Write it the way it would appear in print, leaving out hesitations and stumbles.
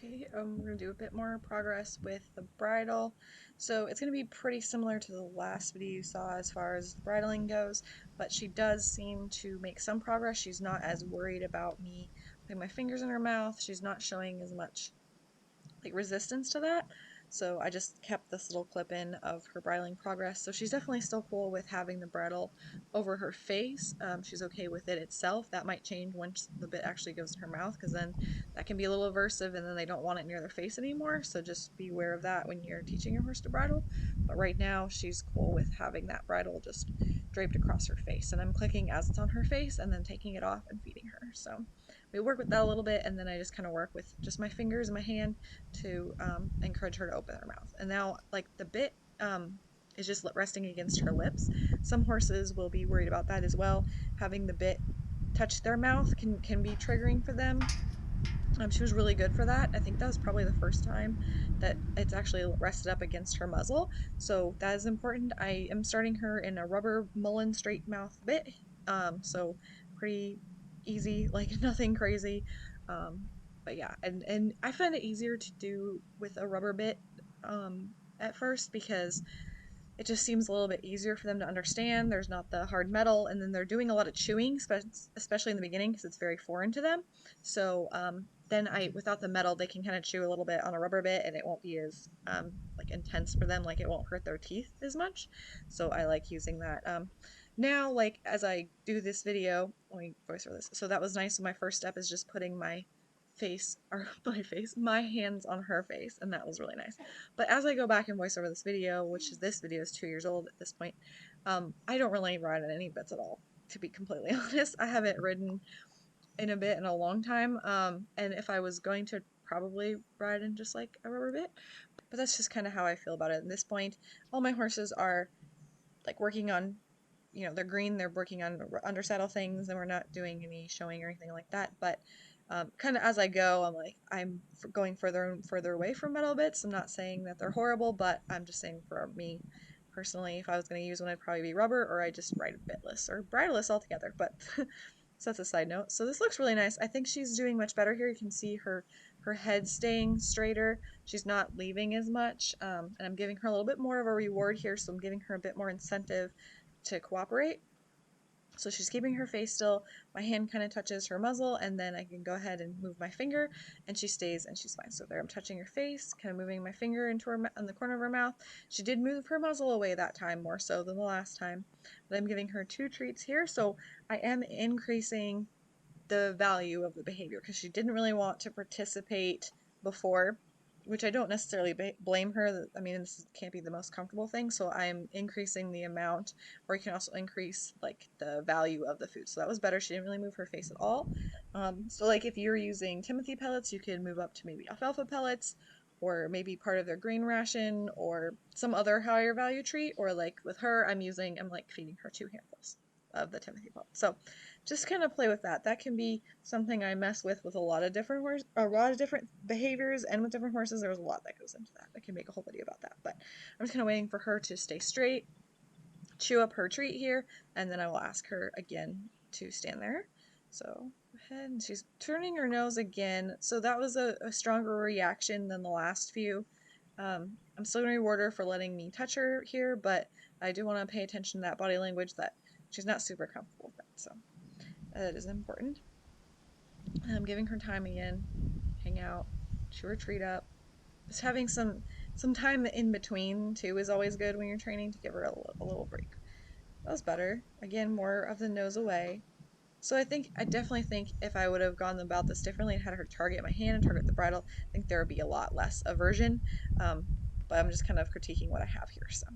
Okay, we're going to do a bit more progress with the bridle. So it's going to be pretty similar to the last video you saw as far as the bridling goes, but she does seem to make some progress. She's not as worried about me putting my fingers in her mouth. She's not showing as much like resistance to that. So I just kept this little clip in of her bridling progress. So she's definitely still cool with having the bridle over her face. She's okay with it itself. That might change once the bit actually goes in her mouth, because then that can be a little aversive and then they don't want it near their face anymore. So just be aware of that when you're teaching your horse to bridle. But right now she's cool with having that bridle just draped across her face. And I'm clicking as it's on her face and then taking it off and feeding her. So we work with that a little bit, and then I just kind of work with just my fingers and my hand to encourage her to open her mouth. And now, like, the bit is just resting against her lips. Some horses will be worried about that as well. Having the bit touch their mouth can be triggering for them. She was really good for that. I think that was probably the first time that it's actually rested up against her muzzle. So that is important. I am starting her in a rubber mullen straight mouth bit. So pretty easy, like nothing crazy. Um, but yeah, and I find it easier to do with a rubber bit at first, because it just seems a little bit easier for them to understand. There's not the hard metal, and then they're doing a lot of chewing, especially in the beginning, because it's very foreign to them. So then without the metal, they can kind of chew a little bit on a rubber bit, and it won't be as like intense for them. Like, it won't hurt their teeth as much. So I like using that. Now, like, as I do this video, let me voice over this. So that was nice. So my first step is just putting my hands on her face, and that was really nice. But as I go back and voice over this video is 2 years old at this point, I don't really ride on any bits at all, to be completely honest. I haven't ridden in a bit in a long time, and if I was going to probably ride in just like a rubber bit, but that's just kind of how I feel about it at this point. All my horses are like working on, they're green, they're working on undersaddle things, and we're not doing any showing or anything like that. But kind of as I go, I'm going further and further away from metal bits. I'm not saying that they're horrible, but I'm just saying for me personally, if I was going to use one, it'd probably be rubber, or I just ride bitless or bridleless altogether. But so that's a side note. So this looks really nice. I think she's doing much better here. You can see her head staying straighter. She's not leaving as much, and I'm giving her a little bit more of a reward here, so I'm giving her a bit more incentive to cooperate. So she's keeping her face still. My hand kind of touches her muzzle, and then I can go ahead and move my finger, and she stays, and she's fine. So there, I'm touching her face, kind of moving my finger into her on the corner of her mouth. She did move her muzzle away that time, more so than the last time. But I'm giving her 2 treats here, so I am increasing the value of the behavior, because she didn't really want to participate before, which I don't necessarily blame her. I mean, this can't be the most comfortable thing, so I'm increasing the amount, or you can also increase like the value of the food. So that was better. She didn't really move her face at all. So like if you're using Timothy pellets, you could move up to maybe alfalfa pellets, or maybe part of their grain ration, or some other higher value treat. Or like with her, I'm like feeding her 2 handfuls of the Timothy pellet. So just kind of play with that. That can be something I mess with a lot of different behaviors, and with different horses, there's a lot that goes into that. I can make a whole video about that, but I'm just kind of waiting for her to stay straight, chew up her treat here, and then I will ask her again to stand there. So go ahead, and she's turning her nose again. So that was a stronger reaction than the last few. I'm still going to reward her for letting me touch her here, but I do want to pay attention to that body language, that she's not super comfortable with that. So that is important. I'm giving her time again. Hang out, chew her treat up. Just having some time in between too is always good when you're training, to give her a little break. That was better. Again, more of the nose away. So I definitely think if I would have gone about this differently and had her target my hand and target the bridle, I think there would be a lot less aversion. But I'm just kind of critiquing what I have here. So